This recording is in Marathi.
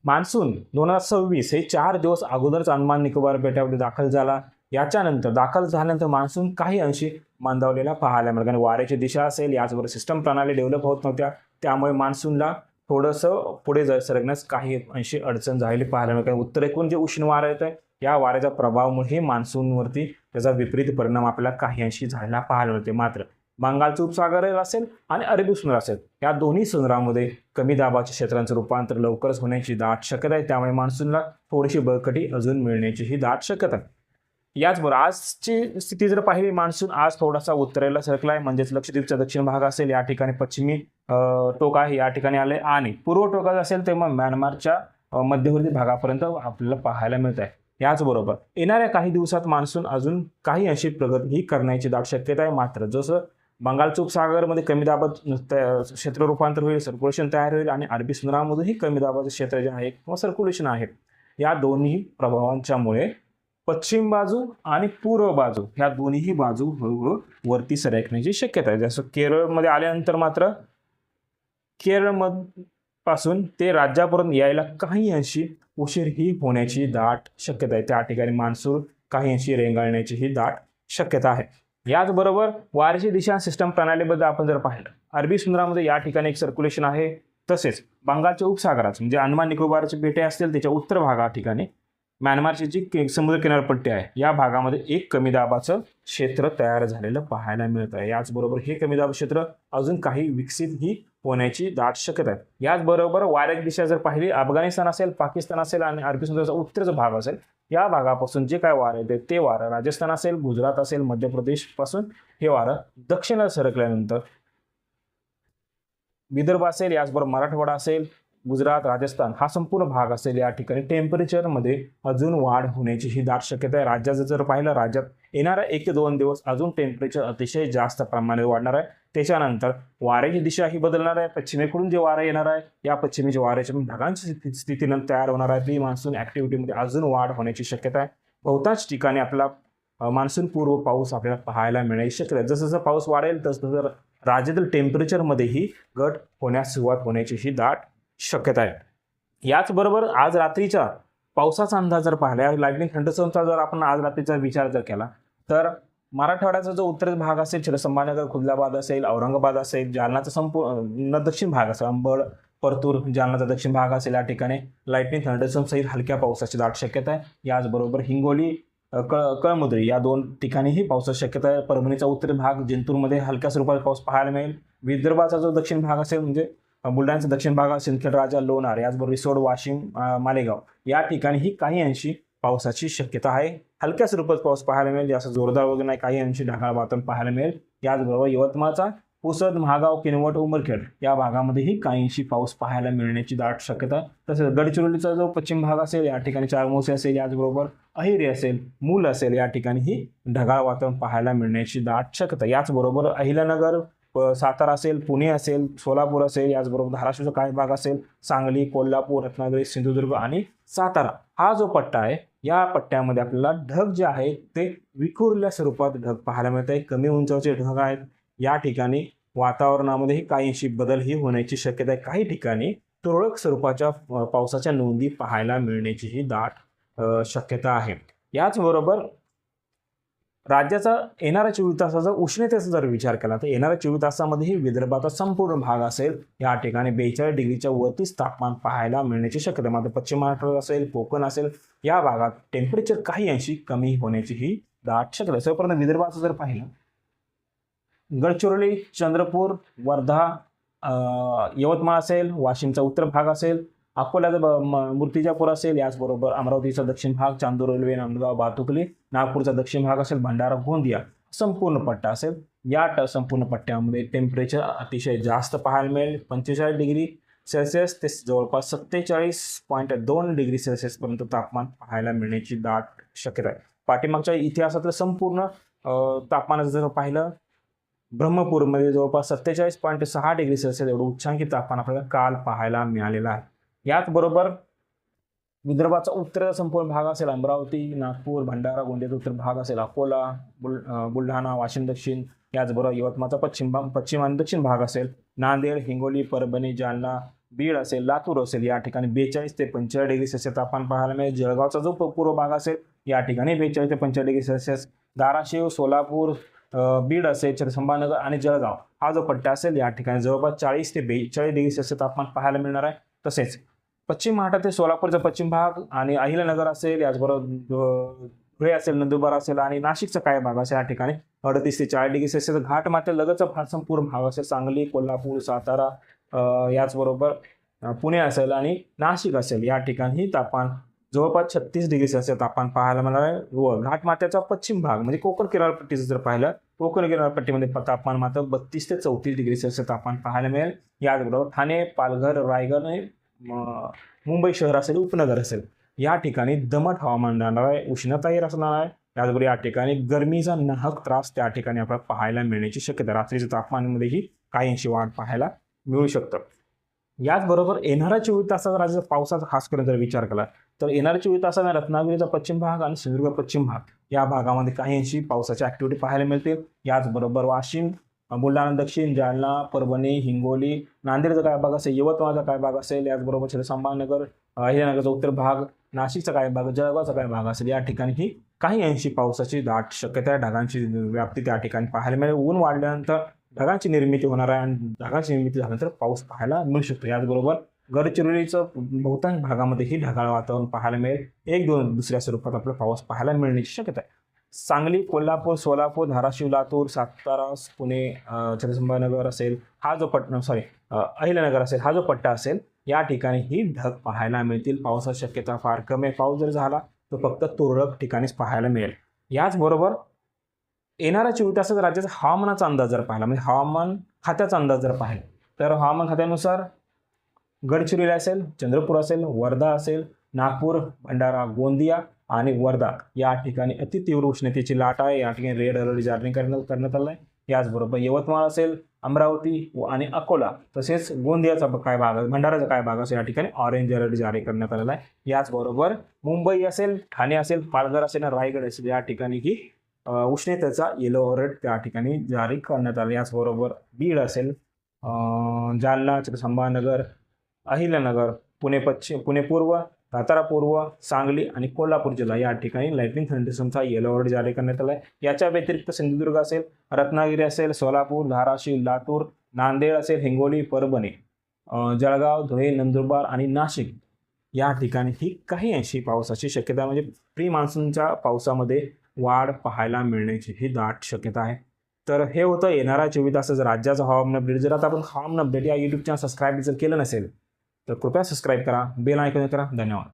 मान्सून 2026 हे 4 दिवस अगोदरच अंदमान निकोबार बेटावरती दाखल झाला. याच्यानंतर दाखल झाल्यानंतर मान्सून काही अंशी मंदावलेला पाहायला मिळाला. कारण वाऱ्याची दिशा असेल, याचबरोबर सिस्टम प्रणाली डेव्हलप होत नव्हत्या, त्यामुळे मान्सूनला थोडंसं पुढे सरकण्यास काही अंशी अडचण झालेली पाहायला मिळते. उत्तरेकडून जे उष्ण वारा येत आहे, या वाऱ्याच्या प्रभावामुळे मान्सूनवरती त्याचा विपरीत परिणाम आपल्याला काही अंशी झालेला पाहायला मिळते. मात्र बंगालचा उपसागर असेल आणि अरबी समुद्र असेल, या दोन्ही समुद्रामध्ये कमी दाबाच्या क्षेत्रांचं रूपांतर लवकरच होण्याची दाट शक्यता आहे. त्यामुळे मान्सूनला थोडीशी बळकटी अजून मिळण्याचीही दाट शक्यता आहे. याचबरोबर आजची स्थिती जर पाहिली, मान्सून आज थोडासा उत्तरेला सरकला आहे. म्हणजेच लक्षद्वीपचा दक्षिण भाग असेल, या ठिकाणी पश्चिमी टोक आहे, या ठिकाणी आले, आणि पूर्व टोकात असेल तेव्हा म्यानमारच्या मध्यवर्ती भागापर्यंत आपल्याला पाहायला मिळत आहे. याचबरोबर येणाऱ्या काही दिवसात मान्सून अजून काही अंशी प्रगती ही करण्याची दाट शक्यता आहे. मात्र जसं बंगालच्या उपसागरामध्ये कमी दाबात क्षेत्र रूपांतर होईल, सर्क्युलेशन तयार होईल, आणि अरबी समुद्रामधूनही कमी दाबाचे क्षेत्र जे आहे किंवा सर्क्युलेशन आहे, या दोन्ही प्रभावांच्यामुळे पश्चिम बाजू आणि पूर्व बाजू ह्या दोन्हीही बाजू हळूहळू वरती सरकण्याची शक्यता आहे. जसं केरळमध्ये आल्यानंतर मात्र केरळपासून ते राज्यापर्यंत यायला काही अंशी उशीर ही होण्याची दाट शक्यता आहे. त्या ठिकाणी मान्सून काही अंशी रेंगाळण्याची ही दाट शक्यता आहे. याचबरोबर वाऱ्याची दिशा सिस्टम प्रणालीबद्दल आपण जर पाहिलं, अरबी समुद्रामध्ये या ठिकाणी एक सर्क्युलेशन आहे. तसेच बंगालच्या उपसागरात म्हणजे अंदमान निकोबारचे बेटे असतील त्याच्या उत्तर भागा ठिकाणी म्यानमारची जी समुद्र किनारपट्टी आहे, या भागामध्ये एक कमी दाबाचं क्षेत्र तयार झालेलं पाहायला मिळत आहे. याचबरोबर हे कमी दाब क्षेत्र अजून काही विकसित ही होण्याची दाट शक्यता आहे. याचबरोबर वाऱ्याची दिशा जर पाहिली, अफगाणिस्तान असेल, पाकिस्तान असेल आणि अरबी समुद्राचा उत्तरचा भाग असेल, या भागापासून जे काय वारं येते ते वारं राजस्थान असेल, गुजरात असेल, मध्य प्रदेश पासून हे वारं दक्षिणेला सरकल्यानंतर विदर्भ असेल, याचबरोबर मराठवाडा असेल, गुजरात, राजस्थान हा संपूर्ण भाग असेल, या ठिकाणी टेम्परेचरमध्ये अजून वाढ होण्याची ही दाट शक्यता आहे. राज्याचं जर पाहिलं, राज्यात येणाऱ्या 1 ते 2 दिवस अजून टेम्परेचर अतिशय जास्त प्रमाणात वाढणार आहे. त्याच्यानंतर वाऱ्याची दिशा ही बदलणार आहे. पश्चिमेकडून जे वारं येणार आहे, या पश्चिमेच्या वाऱ्याच्या ढगांची स्थितीनं तयार होणार आहे, ती मान्सून ॲक्टिव्हिटीमध्ये अजून वाढ होण्याची शक्यता आहे. बहुतांश ठिकाणी आपला मान्सून पूर्व पाऊस आपल्याला पाहायला मिळण्याची शक्यता आहे. जसं जसं पाऊस वाढेल तसं राज्यातील टेम्परेचरमध्येही घट होण्यास सुरुवात होण्याची ही दाट शक्यता आहे. याचबरोबर आज रात्रीच्या पावसाचा अंदाज जर पाहिला, लाईटनिंग थंडरस्टॉर्मचा जर आपण आज रात्रीचा विचार जर केला, तर मराठवाड्याचा जो उत्तर भाग असेल, संभाजीनगर, खुलदाबाद असेल, औरंगाबाद असेल, जालनाचा संपूर्ण दक्षिण भाग असेल, अंबड, परतूर, जालनाचा दक्षिण भाग असेल, या ठिकाणी लाईटनिंग थंडरस्टॉर्म सहित हलक्या पावसाची दाट शक्यता आहे. याचबरोबर हिंगोली, कळमुद्री या 2 ठिकाणीही पावसाची शक्यता आहे. परभणीचा उत्तर भाग, जिंतूरमध्ये हलक्या स्वरूपात पाऊस पाहायला मिळेल. विदर्भाचा जो दक्षिण भाग असेल, म्हणजे बुलढाण्याचा दक्षिण भाग, सिंदखेड, लोणार, याचबरोबर रिसोड, वाशिम, मालेगाव या ठिकाणीही काही अंशी पावसाची शक्यता आहे. हलक्या स्वरूपात पाऊस पाहायला मिळेल, जास्त जोरदार वगैरे नाही, काही अंशी ढगाळ वातावरण पाहायला मिळेल. याचबरोबर यवतमाळचा पुसद, महागाव, किनवट, उमरखेड या भागामध्येही काही अंशी पाऊस पाहायला मिळण्याची दाट शक्यता. तसेच गडचिरोलीचा जो पश्चिम भाग असेल, या ठिकाणी चारमोसे असेल, याचबरोबर अहेरी असेल, मूल असेल, या ठिकाणीही ढगाळ वातावरण पाहायला मिळण्याची दाट शक्यता. याचबरोबर अहिल्यानगर, सातारा असेल, पुणे असेल, सोलापूर असेल, याचबरोबर धाराशिवचा काही भाग असेल, सांगली, कोल्हापूर, रत्नागिरी, सिंधुदुर्ग आणि सातारा हा जो पट्टा आहे, या पट्ट्यामध्ये आपल्याला ढग जे आहेत ते विखुरल्या स्वरूपात ढग पाहायला मिळत आहे. कमी उंचावरचे ढग आहेत. या ठिकाणी वातावरणामध्येही काहीशी बदल ही होण्याची शक्यता आहे. काही ठिकाणी तुरळक स्वरूपाच्या पावसाच्या नोंदी पाहायला मिळण्याचीही दाट शक्यता आहे. याचबरोबर राज्याचा येणाऱ्या 24 तासाचा उष्णतेचा जर विचार केला, तर येणाऱ्या 24 तासामध्येही विदर्भाचा संपूर्ण भाग असेल, या ठिकाणी 42 डिग्रीच्या वरतीच तापमान पाहायला मिळण्याची शक्यता. मात्र पश्चिम महाराष्ट्र असेल, कोकण असेल, या भागात टेम्परेचर काही अंशी कमी होण्याची ही दाट शक्यता. सर्वप्रथम विदर्भाचं जर पाहिलं, गडचिरोली, चंद्रपूर, वर्धा, यवतमाळ असेल, वाशिमचा उत्तर भाग असेल, अकोल्याचा मूर्तिजापूर असेल, याचबरोबर अमरावतीचा दक्षिण भाग, चांदूर, रेल्वे, नांदगाव, भातुकली, नागपूरचा दक्षिण भाग असेल, भंडारा, गोंदिया संपूर्ण पट्टा असेल. या संपूर्ण पट्ट्यामध्ये टेम्परेचर अतिशय जास्त पाहायला मिळेल. 45 डिग्री सेल्सिअस ते जवळपास 47.2 डिग्री सेल्सिअसपर्यंत तापमान पाहायला मिळण्याची दाट शक्यता आहे. पाठीमागच्या इतिहासातलं संपूर्ण तापमानाचं जर पाहिलं, ब्रह्मपूरमध्ये जवळपास 47.6 डिग्री सेल्सिअस एवढं उच्चांकी तापमान आपल्याला काल पाहायला मिळालेलं आहे. याचबरोबर विदर्भाचा उत्तर संपूर्ण भाग असेल, अमरावती, नागपूर, भंडारा, गोंदियाचा उत्तर भाग असेल, अकोला, बुलढाणा, वाशिम दक्षिण, याचबरोबर यवतमाळचा पश्चिम आणि दक्षिण भाग असेल, नांदेड, हिंगोली, परभणी, जालना, बीड असेल, लातूर असेल या ठिकाणी 42 ते 45 डिग्री सेल्सिअस तापमान पाहायला मिळेल. जळगावचा जो पूर्व भाग असेल या ठिकाणी 42 ते 45 डिग्री सेल्सिअस. धाराशिव, सोलापूर, बीड असेल, संभाजीनगर आणि जळगाव हा जो पट्टा असेल या ठिकाणी जवळपास 40 ते 42 डिग्री सेल्सिअस तापमान पाहायला मिळणार आहे. तसेच पश्चिम महाराष्ट्रातील सोलापूरचा पश्चिम भाग आणि अहिल्यानगर असेल, याचबरोबर धुळे असेल, नंदुरबार असेल आणि नाशिकचा काही भाग असेल या ठिकाणी 38 ते 40 डिग्री सेल्सिअस. घाट मात्र लगतचा भाग संपूर्ण भाग असेल, सांगली, कोल्हापूर, सातारा, याचबरोबर पुणे असेल आणि नाशिक असेल या ठिकाणी तापमान जवळपास 36 डिग्री सेल्सिअस तापमान पाहायला मिळणार आहे. व घाटमाथ्याचा पश्चिम भाग म्हणजे कोकण किनारपट्टीचं जर पाहिलं, कोकण किनारपट्टीमध्ये तापमान मात्र 32 ते 34 डिग्री सेल्सिअस तापमान पाहायला मिळेल. याचबरोबर ठाणे, पालघर, रायगड आणि मुंबई शहर असेल, उपनगर असेल या ठिकाणी दमट हवामान राहणार आहे, उष्णताही असणार आहे. याचबरोबर या ठिकाणी गरमीचा नाहक त्रास त्या ठिकाणी आपल्याला पाहायला मिळण्याची शक्यता. रात्रीच्या तापमानामध्येही काहींशी वाढ पाहायला मिळू शकतं. याचबरोबर येणाऱ्या 24 तासाचा राज्याचा पावसाचा खास करून जर विचार केला तर येणाऱ्या 24 तासात रत्नागिरीचा पश्चिम भाग आणि सिंधुदुर्ग पश्चिम भाग या भागामध्ये काहींशी पावसाची ॲक्टिव्हिटी पाहायला मिळतील. याचबरोबर वाशिम, बुलढाणा दक्षिण, जालना, परभणी, हिंगोली, नांदेडचा काय भाग असेल, यवतमाळचा काय भाग असेल, याचबरोबर संभाजीनगर, अहिल्यानगरचा उत्तर भाग, नाशिकचा काय भाग, जळगावचा काय भाग असेल या ठिकाणी काही अंशी पावसाची दाट शक्यता आहे. ढगांची व्याप्ती त्या ठिकाणी पाहायला मिळेल. ऊन वाढल्यानंतर ढगांची निर्मिती होणार आहे आणि ढगांची निर्मिती झाल्यानंतर पाऊस पाहायला मिळू शकतो. याचबरोबर गडचिरोलीचं बहुतांश भागामध्येही ढगाळ वातावरण पाहायला मिळेल. एक दोन दुसऱ्या स्वरूपात आपल्याला पाऊस पाहायला मिळण्याची शक्यता आहे. सांगली, कोल्हापूर, सोलापूर, धाराशिव, लातूर, सातारा, पुणे, संभाजीनगर असेल हा जो अहिल्यानगर असेल हा जो पट्टा असेल या ठिकाणी ही ढग पाहायला मिळतील. पावसाची शक्यता फार कमी आहे. पाऊस जर झाला तर फक्त तुरळक ठिकाणीच पाहायला मिळेल. याचबरोबर येणाऱ्या 24 तासात राज्याचा हवामानाचा अंदाज जर पाहिला म्हणजे हवामान खात्याचा अंदाज जर पाहिला तर हवामान खात्यानुसार गडचिरोली असेल, चंद्रपूर असेल, वर्धा असेल, नागपूर, भंडारा, गोंदिया आणि वर्धा या ठिकाणी अतितीव्र उष्णतेची लाट आहे. या ठिकाणी रेड अलर्ट जारी करण्यात आला आहे. याचबरोबर यवतमाळ असेल, अमरावती आणि अकोला तसेच गोंदियाचा काय भाग, भंडाराचा काय भाग असेल या ठिकाणी ऑरेंज अलर्ट जारी करण्यात आलेला आहे. याचबरोबर मुंबई असेल, ठाणे असेल, पालघर असेल, रायगड असेल या ठिकाणी ही उष्णतेचा येलो अलर्ट त्या ठिकाणी जारी करण्यात आला. याचबरोबर बीड असेल, जालना, संभाजीनगर, अहिल्यानगर, पुणे पूर्व, सातारा पूर्व, सांगली आणि कोल्हापूर जिल्हा या ठिकाणी लाइटनिंग थंडरस्टॉर्मचा येलो अलर्ट जारी करण्यात आला आहे. याच्या व्यतिरिक्त सिंधुदुर्ग असेल, रत्नागिरी असेल, सोलापूर, धाराशिव, लातूर, नांदेड असेल, हिंगोली, परभणी, जळगाव, धुळे, नंदुरबार आणि नाशिक या ठिकाणी ही काही अंशी पावसाची शक्यता म्हणजे प्री मान्सूनच्या पावसामध्ये वाढ पाहायला मिळण्याची ही दाट शक्यता आहे. तर हे होतं येणाऱ्या 24 तासाचं राज्याचं हवामान अपडेट. जर आता आपण हवामान अपडेट या यूट्यूब चॅनल सबस्क्राईब जर केलं नसेल तर कृपया सबस्क्राईब करा, बेल आयकॉन करा. धन्यवाद.